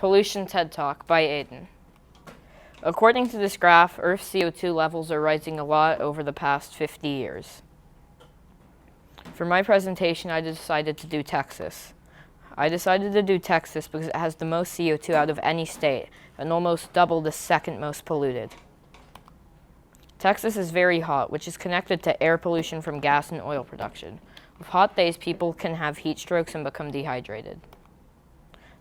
Pollution TED Talk by Aidan. According to this graph, Earth's CO2 levels are rising a lot over the past 50 years. For my presentation, I decided to do Texas. I decided to do Texas because it has the most CO2 out of any state and almost double the second most polluted. Texas is very hot, which is connected to air pollution from gas and oil production. With hot days, people can have heat strokes and become dehydrated.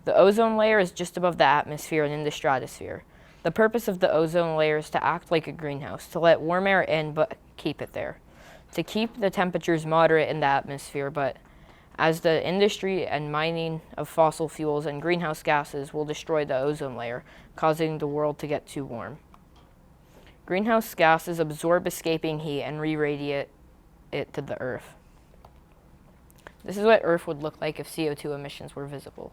The ozone layer is just above the atmosphere and in the stratosphere. The purpose of the ozone layer is to act like a greenhouse, to let warm air in but keep it there. To keep the temperatures moderate in the atmosphere, but as the industry and mining of fossil fuels and greenhouse gases will destroy the ozone layer, causing the world to get too warm. Greenhouse gases absorb escaping heat and re-radiate it to the Earth. This is what Earth would look like if CO2 emissions were visible.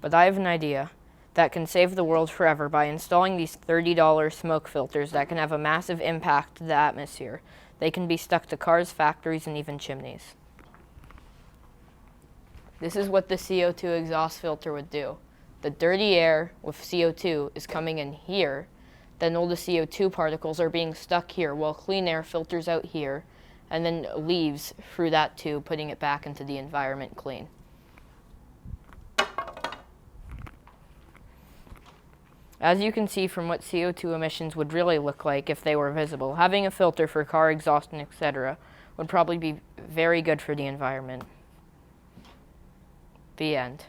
But I have an idea that can save the world forever by installing these $30 smoke filters that can have a massive impact to the atmosphere. They can be stuck to cars, factories, and even chimneys. This is what the CO2 exhaust filter would do. The dirty air with CO2 is coming in here, then all the CO2 particles are being stuck here while clean air filters out here and then leaves through that tube, putting it back into the environment clean. As you can see from what CO2 emissions would really look like if they were visible, having a filter for car exhaust and etc. would probably be very good for the environment. The end.